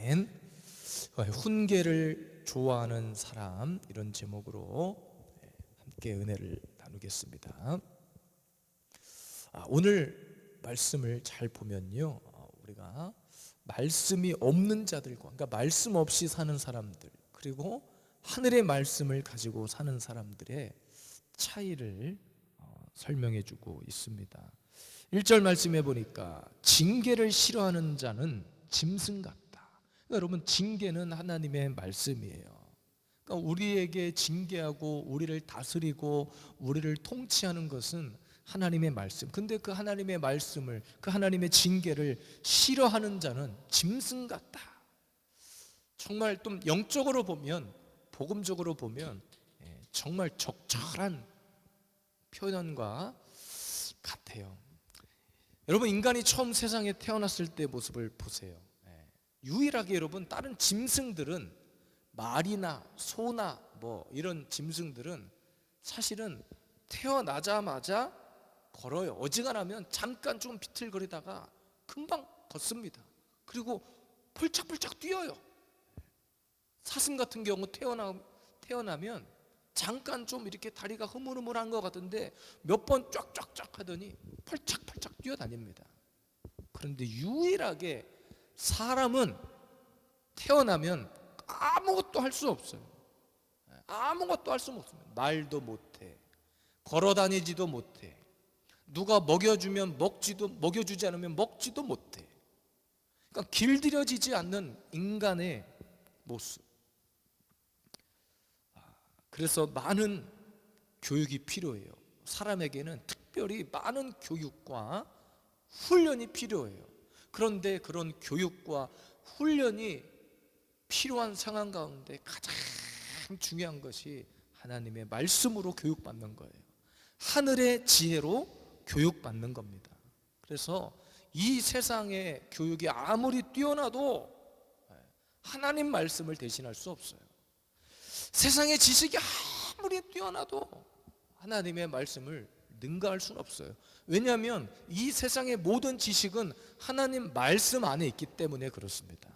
아멘. 훈계를 좋아하는 사람, 이런 제목으로 함께 은혜를 나누겠습니다. 오늘 말씀을 잘 보면요, 우리가 말씀이 없는 자들과, 그러니까 말씀 없이 사는 사람들, 그리고 하늘의 말씀을 가지고 사는 사람들의 차이를 설명해 주고 있습니다. 1절 말씀해 보니까 징계를 싫어하는 자는 짐승 같다. 그러니까 여러분, 징계는 하나님의 말씀이에요. 그러니까 우리에게 징계하고 우리를 다스리고 우리를 통치하는 것은 하나님의 말씀. 근데 그 하나님의 말씀을, 그 하나님의 징계를 싫어하는 자는 짐승 같다. 정말 좀 영적으로 보면, 복음적으로 보면 정말 적절한 표현과 같아요. 여러분, 인간이 처음 세상에 태어났을 때 모습을 보세요. 유일하게 여러분, 다른 짐승들은, 말이나 소나 뭐 이런 짐승들은 사실은 태어나자마자 걸어요. 어지간하면 잠깐 좀 비틀거리다가 금방 걷습니다. 그리고 폴짝폴짝 뛰어요. 사슴 같은 경우 태어나면 잠깐 좀 이렇게 다리가 흐물흐물한 것 같은데 몇 번 쫙쫙쫙 하더니 펄짝펄짝 뛰어다닙니다. 그런데 유일하게 사람은 태어나면 아무것도 할 수 없어요. 아무것도 할 수 없습니다. 말도 못해, 걸어다니지도 못해, 누가 먹여주면 먹지도, 먹여주지 않으면 먹지도 못해. 그러니까 길들여지지 않는 인간의 모습. 그래서 많은 교육이 필요해요. 사람에게는 특별히 많은 교육과 훈련이 필요해요. 그런데 그런 교육과 훈련이 필요한 상황 가운데 가장 중요한 것이 하나님의 말씀으로 교육받는 거예요. 하늘의 지혜로 교육받는 겁니다. 그래서 이 세상의 교육이 아무리 뛰어나도 하나님 말씀을 대신할 수 없어요. 세상의 지식이 아무리 뛰어나도 하나님의 말씀을 능가할 수는 없어요. 왜냐하면 이 세상의 모든 지식은 하나님 말씀 안에 있기 때문에 그렇습니다.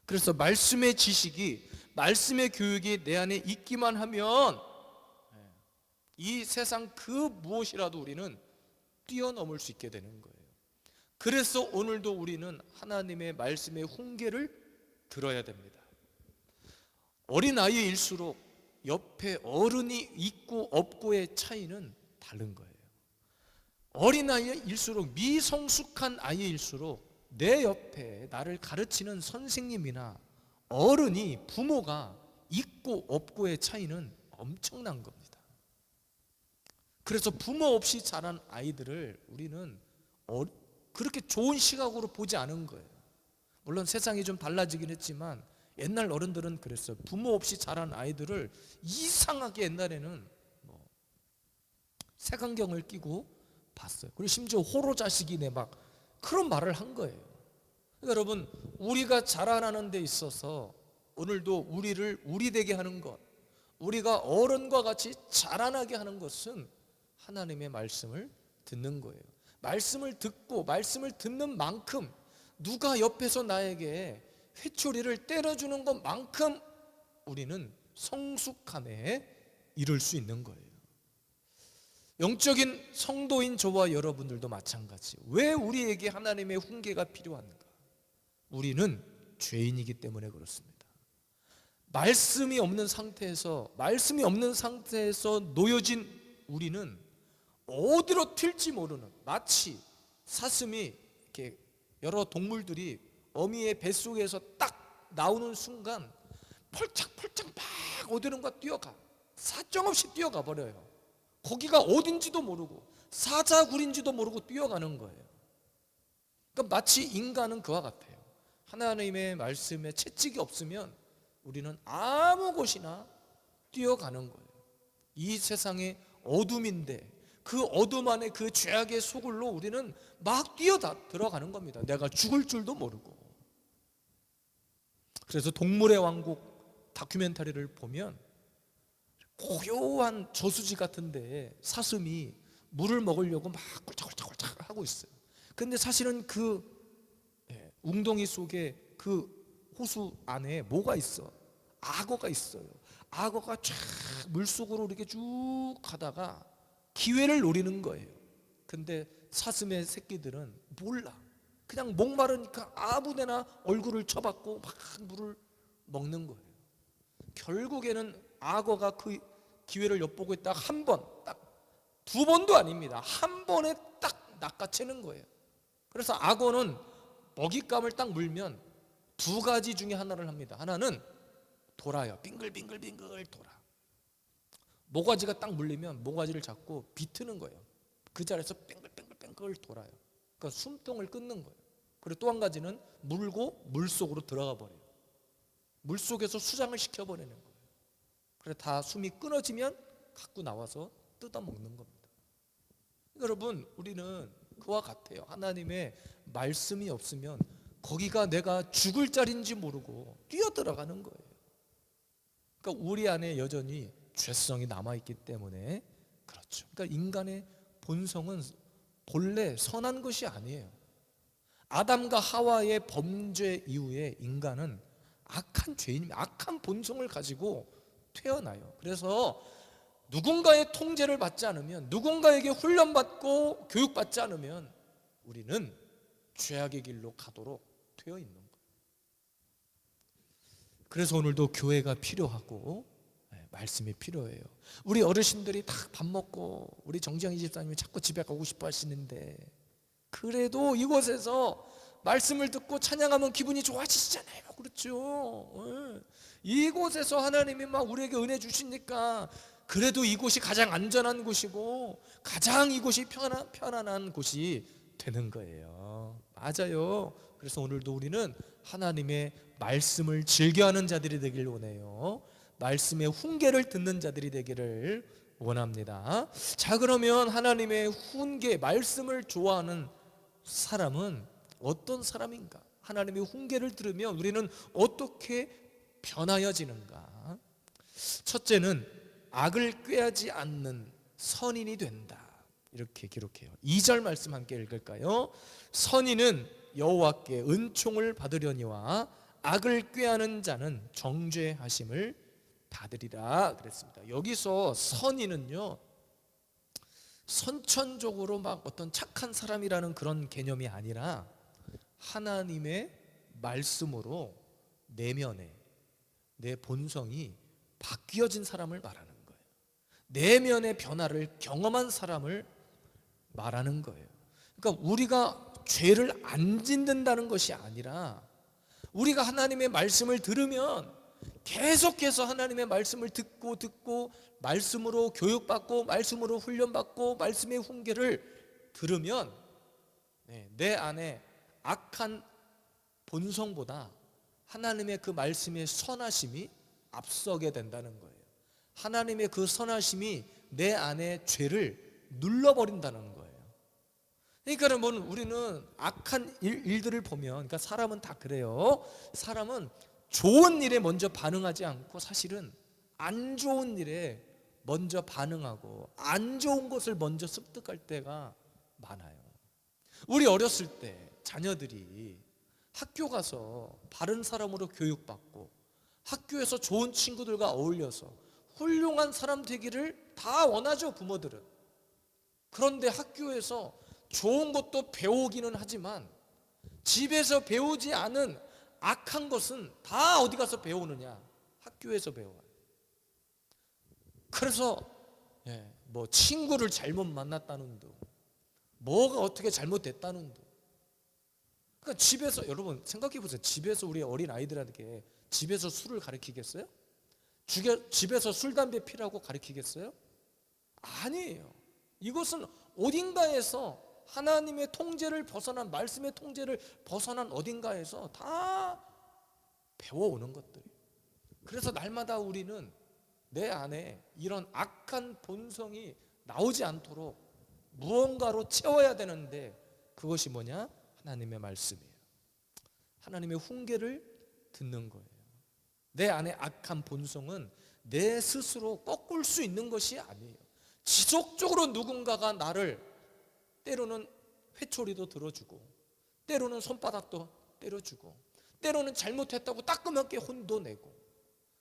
그래서 말씀의 지식이, 말씀의 교육이 내 안에 있기만 하면 이 세상 그 무엇이라도 우리는 뛰어넘을 수 있게 되는 거예요. 그래서 오늘도 우리는 하나님의 말씀의 훈계를 들어야 됩니다. 어린아이일수록 옆에 어른이 있고 없고의 차이는 다른 거예요. 어린아이일수록, 미성숙한 아이일수록 내 옆에 나를 가르치는 선생님이나 어른이, 부모가 있고 없고의 차이는 엄청난 겁니다. 그래서 부모 없이 자란 아이들을 우리는 그렇게 좋은 시각으로 보지 않은 거예요. 물론 세상이 좀 달라지긴 했지만 옛날 어른들은 그랬어요. 부모 없이 자란 아이들을 이상하게 옛날에는 색안경을 끼고 봤어요. 그리고 심지어 호로 자식이네 막 그런 말을 한 거예요. 그러니까 여러분, 우리가 자라나는 데 있어서 오늘도 우리를 우리 되게 하는 것, 우리가 어른과 같이 자라나게 하는 것은 하나님의 말씀을 듣는 거예요. 말씀을 듣고 말씀을 듣는 만큼 누가 옆에서 나에게 회초리를 때려주는 것만큼 우리는 성숙함에 이를 수 있는 거예요. 영적인 성도인 저와 여러분들도 마찬가지. 왜 우리에게 하나님의 훈계가 필요한가? 우리는 죄인이기 때문에 그렇습니다. 말씀이 없는 상태에서 놓여진 우리는 어디로 튈지 모르는, 마치 사슴이, 이렇게 여러 동물들이 어미의 뱃속에서 딱 나오는 순간 펄짝펄짝 막 어디론가 뛰어가, 사정없이 뛰어가 버려요. 거기가 어딘지도 모르고 사자굴인지도 모르고 뛰어가는 거예요. 그러니까 마치 인간은 그와 같아요. 하나님의 말씀에 채찍이 없으면 우리는 아무 곳이나 뛰어가는 거예요. 이 세상의 어둠인데 그 어둠 안에 그 죄악의 소굴로 우리는 막 들어가는 겁니다. 내가 죽을 줄도 모르고. 그래서 동물의 왕국 다큐멘터리를 보면 고요한 저수지 같은데 사슴이 물을 먹으려고 막 꿀짝꿀짝꿀짝 하고 있어요. 근데 사실은 그 웅덩이 속에 그 호수 안에 뭐가 있어? 악어가 있어요. 악어가 쫙 물속으로 이렇게 쭉 가다가 기회를 노리는 거예요. 근데 사슴의 새끼들은 몰라. 그냥 목마르니까 아무데나 얼굴을 쳐박고 막 물을 먹는 거예요. 결국에는 악어가 그 기회를 엿보고 있다가 한 번, 딱 두 번도 아닙니다. 한 번에 딱 낚아채는 거예요. 그래서 악어는 먹잇감을 딱 물면 두 가지 중에 하나를 합니다. 하나는 돌아요. 빙글빙글빙글 돌아. 모가지가 딱 물리면 모가지를 잡고 비트는 거예요. 그 자리에서 뺑글뺑글뺑글 돌아요. 그러니까 숨통을 끊는 거예요. 그리고 또 한 가지는 물고 물속으로 들어가 버려요. 물속에서 수장을 시켜버리는 거예요. 그래서 다 숨이 끊어지면 갖고 나와서 뜯어먹는 겁니다. 여러분, 우리는 그와 같아요. 하나님의 말씀이 없으면 거기가 내가 죽을 자리인지 모르고 뛰어들어가는 거예요. 그러니까 우리 안에 여전히 죄성이 남아있기 때문에 그렇죠. 그러니까 인간의 본성은 본래 선한 것이 아니에요. 아담과 하와의 범죄 이후에 인간은 악한 죄인입니다. 악한 본성을 가지고 태어나요. 그래서 누군가의 통제를 받지 않으면, 누군가에게 훈련받고 교육받지 않으면 우리는 죄악의 길로 가도록 되어 있는 거예요. 그래서 오늘도 교회가 필요하고 말씀이 필요해요. 우리 어르신들이 다 밥 먹고 우리 정지영이 집사님이 자꾸 집에 가고 싶어 하시는데, 그래도 이곳에서 말씀을 듣고 찬양하면 기분이 좋아지시잖아요. 그렇죠. 이곳에서 하나님이 막 우리에게 은혜 주시니까 그래도 이곳이 가장 안전한 곳이고 가장 이곳이 편안한 곳이 되는 거예요. 맞아요. 그래서 오늘도 우리는 하나님의 말씀을 즐겨하는 자들이 되길 원해요. 말씀의 훈계를 듣는 자들이 되기를 원합니다. 자, 그러면 하나님의 훈계, 말씀을 좋아하는 사람은 어떤 사람인가? 하나님의 훈계를 들으면 우리는 어떻게 변하여지는가? 첫째는 악을 꾀하지 않는 선인이 된다. 이렇게 기록해요. 2절 말씀 함께 읽을까요? 선인은 여호와께 은총을 받으려니와 악을 꾀하는 자는 정죄하심을 받으리라 그랬습니다. 여기서 선인은요, 선천적으로 막 어떤 착한 사람이라는 그런 개념이 아니라 하나님의 말씀으로 내면에 내 본성이 바뀌어진 사람을 말하는 거예요. 내면의 변화를 경험한 사람을 말하는 거예요. 그러니까 우리가 죄를 안 짓는다는 것이 아니라 우리가 하나님의 말씀을 들으면 계속해서 하나님의 말씀을 듣고 말씀으로 교육받고 말씀으로 훈련받고 말씀의 훈계를 들으면 내 안에 악한 본성보다 하나님의 그 말씀의 선하심이 앞서게 된다는 거예요. 하나님의 그 선하심이 내 안에 죄를 눌러버린다는 거예요. 그러니까 우리는 악한 일들을 보면, 그러니까 사람은 다 그래요. 사람은 좋은 일에 먼저 반응하지 않고 사실은 안 좋은 일에 먼저 반응하고 안 좋은 것을 먼저 습득할 때가 많아요. 우리 어렸을 때 자녀들이 학교 가서 바른 사람으로 교육받고 학교에서 좋은 친구들과 어울려서 훌륭한 사람 되기를 다 원하죠, 부모들은. 그런데 학교에서 좋은 것도 배우기는 하지만 집에서 배우지 않은 악한 것은 다 어디 가서 배우느냐? 학교에서 배워요. 그래서 뭐 친구를 잘못 만났다는 둥, 뭐가 어떻게 잘못됐다는 둥. 그러니까 집에서, 여러분 생각해 보세요. 집에서 우리 어린 아이들에게 집에서 술을 가르치겠어요? 집에서 술 담배 피라고 가르치겠어요? 아니에요. 이것은 어딘가에서 하나님의 통제를 벗어난, 말씀의 통제를 벗어난 어딘가에서 다 배워오는 것들이에요. 그래서 날마다 우리는 내 안에 이런 악한 본성이 나오지 않도록 무언가로 채워야 되는데, 그것이 뭐냐? 하나님의 말씀이에요. 하나님의 훈계를 듣는 거예요. 내 안에 악한 본성은 내 스스로 꺾을 수 있는 것이 아니에요. 지속적으로 누군가가 나를 때로는 회초리도 들어주고 때로는 손바닥도 때려주고 때로는 잘못했다고 따끔하게 혼도 내고.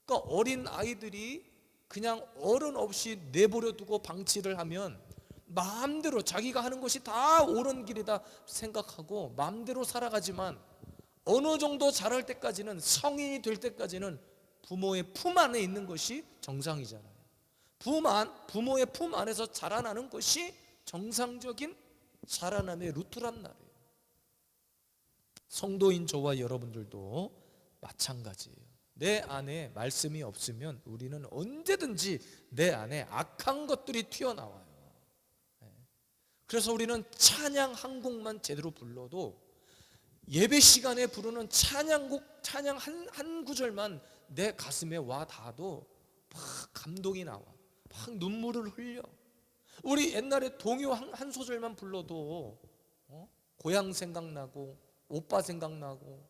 그러니까 어린 아이들이 그냥 어른 없이 내버려 두고 방치를 하면 마음대로 자기가 하는 것이 다 옳은 길이다 생각하고 마음대로 살아가지만, 어느 정도 자랄 때까지는, 성인이 될 때까지는 부모의 품 안에 있는 것이 정상이잖아요. 부모의 품 안에서 자라나는 것이 정상적인 자라남의 루트란 말이에요. 성도인 저와 여러분들도 마찬가지예요. 내 안에 말씀이 없으면 우리는 언제든지 내 안에 악한 것들이 튀어나와요. 그래서 우리는 찬양 한 곡만 제대로 불러도, 예배 시간에 부르는 찬양곡, 찬양 한 구절만 내 가슴에 와 닿아도 막 감동이 나와, 막 눈물을 흘려. 우리 옛날에 동요 한 소절만 불러도 고향 생각나고, 오빠 생각나고,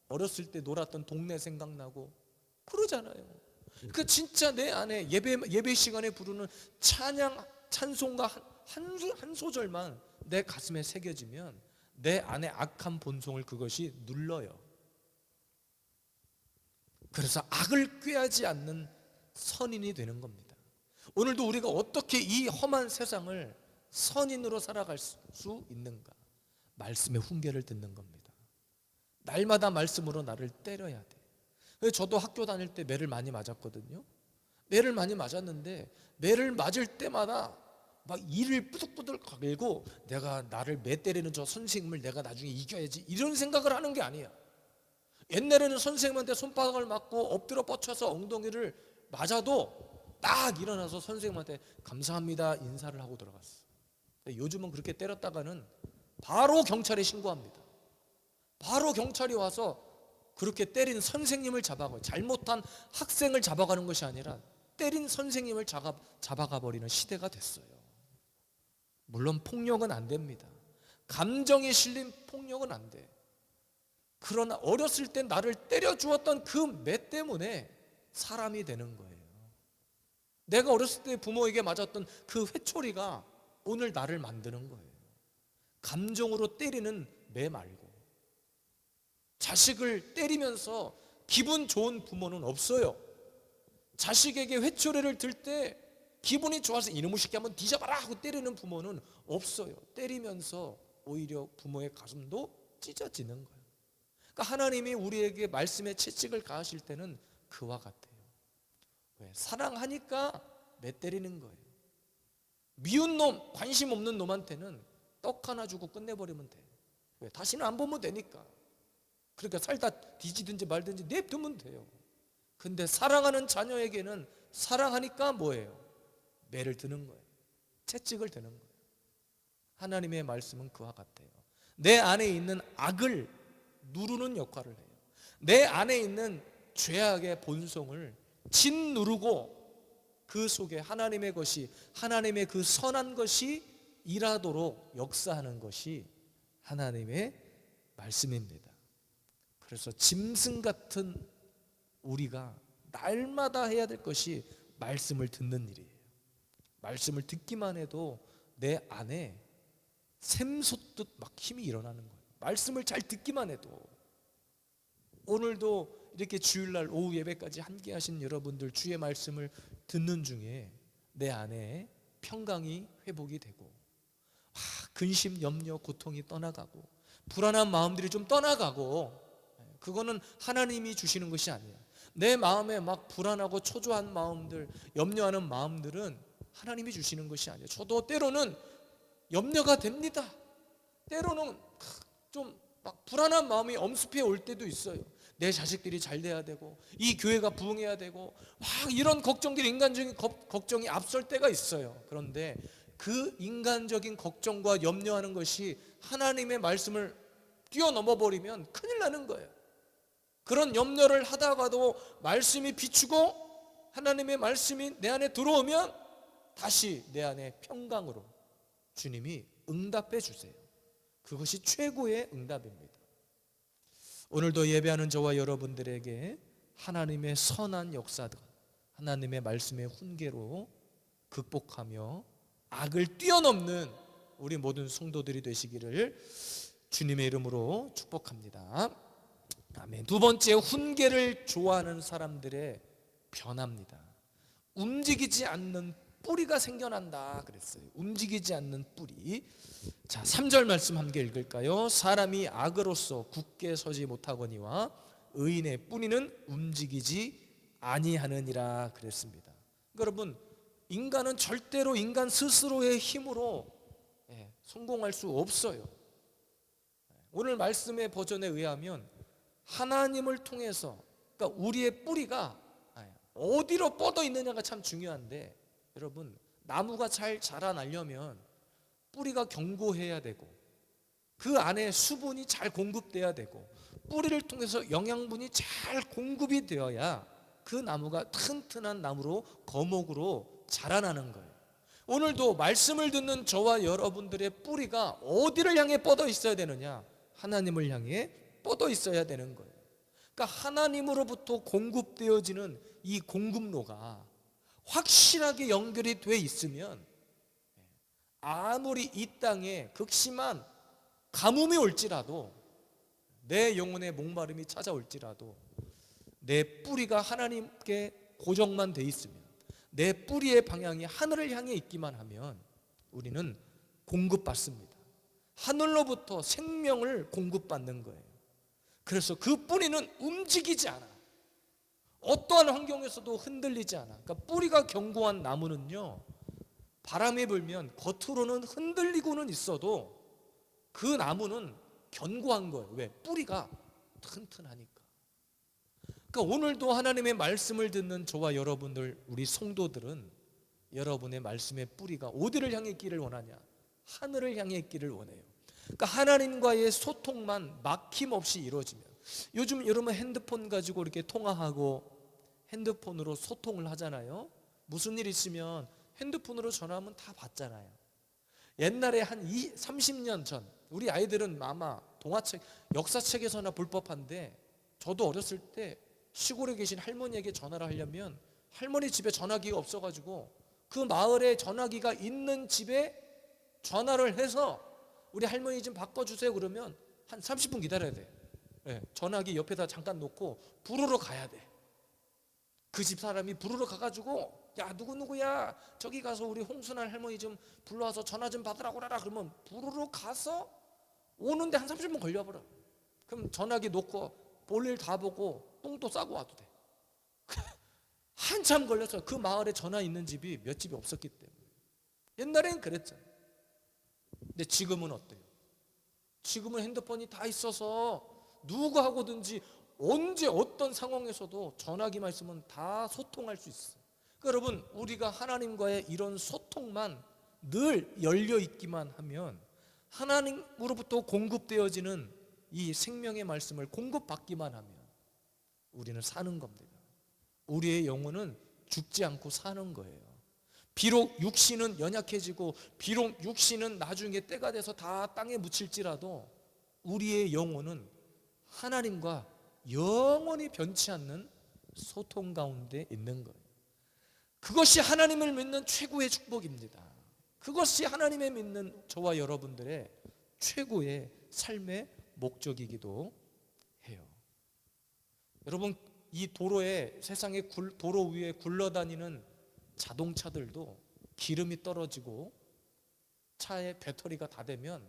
어렸을 때 놀았던 동네 생각나고 그러잖아요. 그 진짜 내 안에 예배 시간에 부르는 찬송가 한 소절만 내 가슴에 새겨지면 내 안에 악한 본성을 그것이 눌러요. 그래서 악을 꾀하지 않는 선인이 되는 겁니다. 오늘도 우리가 어떻게 이 험한 세상을 선인으로 살아갈 수 있는가? 말씀의 훈계를 듣는 겁니다. 날마다 말씀으로 나를 때려야 돼. 저도 학교 다닐 때 매를 많이 맞았거든요. 매를 많이 맞았는데 매를 맞을 때마다 막 이를 뿌득뿌득 갈고, 내가 나를 매 때리는 저 선생님을 내가 나중에 이겨야지, 이런 생각을 하는 게 아니야. 옛날에는 선생님한테 손바닥을 맞고 엎드려 뻗쳐서 엉덩이를 맞아도 딱 일어나서 선생님한테 감사합니다 인사를 하고 들어갔어. 요즘은 그렇게 때렸다가는 바로 경찰에 신고합니다. 바로 경찰이 와서 그렇게 때린 선생님을 잡아가요. 잘못한 학생을 잡아가는 것이 아니라 때린 선생님을 잡아가 버리는 시대가 됐어요. 물론 폭력은 안 됩니다. 감정이 실린 폭력은 안 돼. 그러나 어렸을 때 나를 때려 주었던 그 매 때문에 사람이 되는 거예요. 내가 어렸을 때 부모에게 맞았던 그 회초리가 오늘 나를 만드는 거예요. 감정으로 때리는 매 말고. 자식을 때리면서 기분 좋은 부모는 없어요. 자식에게 회초리를 들 때 기분이 좋아서 이놈의 새끼 한번 뒤져봐라 하고 때리는 부모는 없어요. 때리면서 오히려 부모의 가슴도 찢어지는 거예요. 그러니까 하나님이 우리에게 말씀의 채찍을 가하실 때는 그와 같아요. 왜? 사랑하니까 매 때리는 거예요. 미운 놈, 관심 없는 놈한테는 떡 하나 주고 끝내버리면 돼. 왜? 다시는 안 보면 되니까. 그러니까 살다 뒤지든지 말든지 냅두면 돼요. 근데 사랑하는 자녀에게는 사랑하니까 뭐예요? 매를 드는 거예요. 채찍을 드는 거예요. 하나님의 말씀은 그와 같아요. 내 안에 있는 악을 누르는 역할을 해요. 내 안에 있는 죄악의 본성을 짓누르고 그 속에 하나님의 것이, 하나님의 그 선한 것이 일하도록 역사하는 것이 하나님의 말씀입니다. 그래서 짐승 같은 우리가 날마다 해야 될 것이 말씀을 듣는 일이에요. 말씀을 듣기만 해도 내 안에 샘솟듯 막 힘이 일어나는 거예요. 말씀을 잘 듣기만 해도. 오늘도 이렇게 주일날 오후 예배까지 함께 하신 여러분들 주의 말씀을 듣는 중에 내 안에 평강이 회복이 되고, 근심, 염려, 고통이 떠나가고, 불안한 마음들이 좀 떠나가고, 그거는 하나님이 주시는 것이 아니에요. 내 마음에 막 불안하고 초조한 마음들, 염려하는 마음들은 하나님이 주시는 것이 아니에요. 저도 때로는 염려가 됩니다. 때로는 좀 막 불안한 마음이 엄습해 올 때도 있어요. 내 자식들이 잘 돼야 되고, 이 교회가 부흥해야 되고, 막 이런 걱정들이, 인간적인 걱정이 앞설 때가 있어요. 그런데 그 인간적인 걱정과 염려하는 것이 하나님의 말씀을 뛰어넘어 버리면 큰일 나는 거예요. 그런 염려를 하다가도 말씀이 비추고 하나님의 말씀이 내 안에 들어오면 다시 내 안에 평강으로 주님이 응답해 주세요. 그것이 최고의 응답입니다. 오늘도 예배하는 저와 여러분들에게 하나님의 선한 역사들, 하나님의 말씀의 훈계로 극복하며 악을 뛰어넘는 우리 모든 성도들이 되시기를 주님의 이름으로 축복합니다. 아멘. 두 번째, 훈계를 좋아하는 사람들의 변화입니다. 움직이지 않는 뿌리가 생겨난다 그랬어요. 움직이지 않는 뿌리. 자, 3절 말씀 함께 읽을까요? 사람이 악으로서 굳게 서지 못하거니와 의인의 뿌리는 움직이지 아니하느니라 그랬습니다. 여러분, 인간은 절대로 인간 스스로의 힘으로 성공할 수 없어요. 오늘 말씀의 버전에 의하면 하나님을 통해서, 그러니까 우리의 뿌리가 어디로 뻗어 있느냐가 참 중요한데, 여러분, 나무가 잘 자라나려면 뿌리가 견고해야 되고 그 안에 수분이 잘 공급돼야 되고 뿌리를 통해서 영양분이 잘 공급이 되어야 그 나무가 튼튼한 나무로, 거목으로 자라나는 거예요. 오늘도 말씀을 듣는 저와 여러분들의 뿌리가 어디를 향해 뻗어 있어야 되느냐? 하나님을 향해 뻗어 있어야 되는 거예요. 그러니까 하나님으로부터 공급되어지는 이 공급로가 확실하게 연결이 돼 있으면 아무리 이 땅에 극심한 가뭄이 올지라도, 내 영혼의 목마름이 찾아올지라도 내 뿌리가 하나님께 고정만 돼 있으면, 내 뿌리의 방향이 하늘을 향해 있기만 하면 우리는 공급받습니다. 하늘로부터 생명을 공급받는 거예요. 그래서 그 뿌리는 움직이지 않아. 어떠한 환경에서도 흔들리지 않아. 그러니까 뿌리가 견고한 나무는요, 바람이 불면 겉으로는 흔들리고는 있어도 그 나무는 견고한 거예요. 왜? 뿌리가 튼튼하니까. 그러니까 오늘도 하나님의 말씀을 듣는 저와 여러분들, 우리 성도들은 여러분의 말씀의 뿌리가 어디를 향해 있기를 원하냐? 하늘을 향해 있기를 원해요. 그러니까 하나님과의 소통만 막힘없이 이루어지면, 요즘 여러분 핸드폰 가지고 이렇게 통화하고 핸드폰으로 소통을 하잖아요. 무슨 일 있으면 핸드폰으로 전화하면 다 받잖아요. 옛날에 한 30년 전, 우리 아이들은 아마 동화책, 역사책에서나 볼 법한데, 저도 어렸을 때 시골에 계신 할머니에게 전화를 하려면 할머니 집에 전화기가 없어가지고 그 마을에 전화기가 있는 집에 전화를 해서 우리 할머니 좀 바꿔주세요 그러면 한 30분 기다려야 돼. 전화기 옆에다 잠깐 놓고 부르러 가야 돼. 그 집 사람이 부르러 가가지고, 야, 누구야, 저기 가서 우리 홍순환 할머니 좀 불러와서 전화 좀 받으라고 그러라. 그러면 부르러 가서 오는데 한 30분 걸려버려. 그럼 전화기 놓고 볼일 다 보고 똥도 싸고 와도 돼. 한참 걸려서, 그 마을에 전화 있는 집이 몇 집이 없었기 때문에. 옛날엔 그랬잖아요. 근데 지금은 어때요? 지금은 핸드폰이 다 있어서 누구하고든지 언제 어떤 상황에서도 전화기만 있으면 다 소통할 수 있어요. 그러니까 여러분, 우리가 하나님과의 이런 소통만 늘 열려 있기만 하면, 하나님으로부터 공급되어지는 이 생명의 말씀을 공급받기만 하면 우리는 사는 겁니다. 우리의 영혼은 죽지 않고 사는 거예요. 비록 육신은 연약해지고 비록 육신은 나중에 때가 돼서 다 땅에 묻힐지라도 우리의 영혼은 하나님과 영원히 변치 않는 소통 가운데 있는 거예요. 그것이 하나님을 믿는 최고의 축복입니다. 그것이 하나님을 믿는 저와 여러분들의 최고의 삶의 목적이기도 해요. 여러분, 이 도로에, 세상의 도로 위에 굴러다니는 자동차들도 기름이 떨어지고 차의 배터리가 다 되면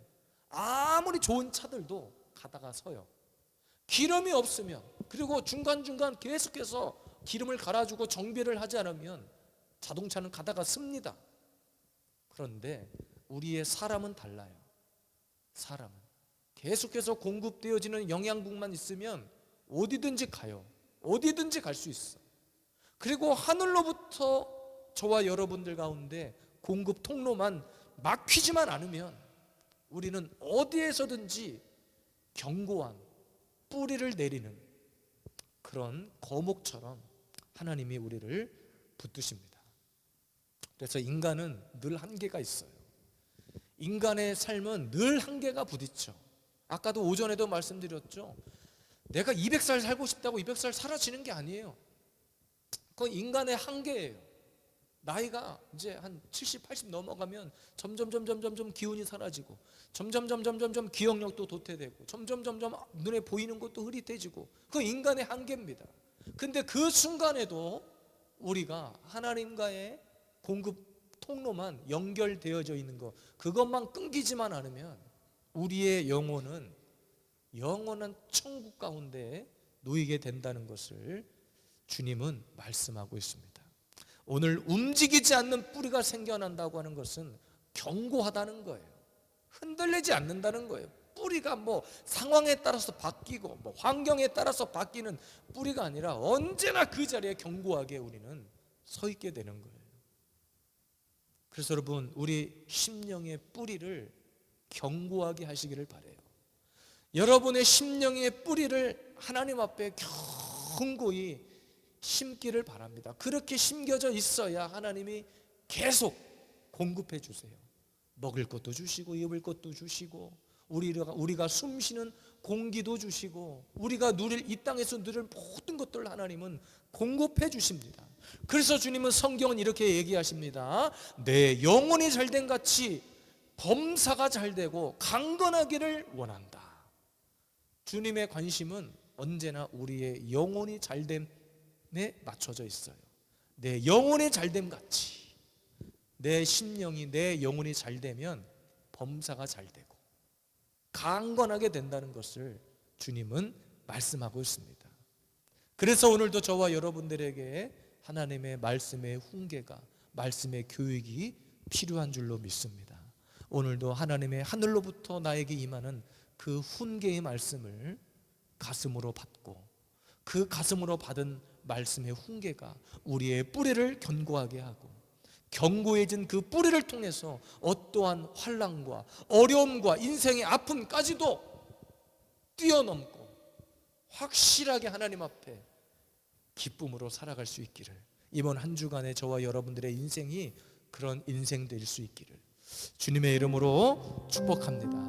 아무리 좋은 차들도 가다가 서요. 기름이 없으면, 그리고 중간중간 계속해서 기름을 갈아주고 정비를 하지 않으면 자동차는 가다가 씁니다. 그런데 우리의 사람은 달라요. 사람은 계속해서 공급되어지는 영양분만 있으면 어디든지 가요. 어디든지 갈 수 있어. 그리고 하늘로부터 저와 여러분들 가운데 공급 통로만 막히지만 않으면 우리는 어디에서든지 견고한 뿌리를 내리는 그런 거목처럼 하나님이 우리를 붙드십니다. 그래서 인간은 늘 한계가 있어요. 인간의 삶은 늘 한계가 부딪혀. 아까도 오전에도 말씀드렸죠. 내가 200살 살고 싶다고 200살 살아지는 게 아니에요. 그건 인간의 한계예요. 나이가 이제 한 70, 80 넘어가면 점점 기운이 사라지고 점점 기억력도 도태되고 점점 눈에 보이는 것도 흐릿해지고 그 인간의 한계입니다. 근데 그 순간에도 우리가 하나님과의 공급 통로만 연결되어져 있는 것, 그것만 끊기지만 않으면 우리의 영혼은 영원한 천국 가운데 놓이게 된다는 것을 주님은 말씀하고 있습니다. 오늘 움직이지 않는 뿌리가 생겨난다고 하는 것은 견고하다는 거예요. 흔들리지 않는다는 거예요. 뿌리가 뭐 상황에 따라서 바뀌고 뭐 환경에 따라서 바뀌는 뿌리가 아니라 언제나 그 자리에 견고하게 우리는 서 있게 되는 거예요. 그래서 여러분, 우리 심령의 뿌리를 견고하게 하시기를 바라요. 여러분의 심령의 뿌리를 하나님 앞에 견고히 심기를 바랍니다. 그렇게 심겨져 있어야 하나님이 계속 공급해 주세요. 먹을 것도 주시고 입을 것도 주시고 우리가 숨쉬는 공기도 주시고 우리가 누릴 이 땅에서 누릴 모든 것들을 하나님은 공급해 주십니다. 그래서 주님은 성경은 이렇게 얘기하십니다. 내 영혼이 잘된 같이 범사가 잘되고 강건하기를 원한다. 주님의 관심은 언제나 우리의 영혼이 잘됨에 맞춰져 있어요. 내 영혼이 잘됨 같이 내 심령이, 내 영혼이 잘되면 범사가 잘되고 강건하게 된다는 것을 주님은 말씀하고 있습니다. 그래서 오늘도 저와 여러분들에게 하나님의 말씀의 훈계가, 말씀의 교육이 필요한 줄로 믿습니다. 오늘도 하나님의 하늘로부터 나에게 임하는 그 훈계의 말씀을 가슴으로 받고 그 가슴으로 받은 말씀의 훈계가 우리의 뿌리를 견고하게 하고 견고해진 그 뿌리를 통해서 어떠한 환난과 어려움과 인생의 아픔까지도 뛰어넘고 확실하게 하나님 앞에 기쁨으로 살아갈 수 있기를, 이번 한 주간에 저와 여러분들의 인생이 그런 인생 될 수 있기를 주님의 이름으로 축복합니다.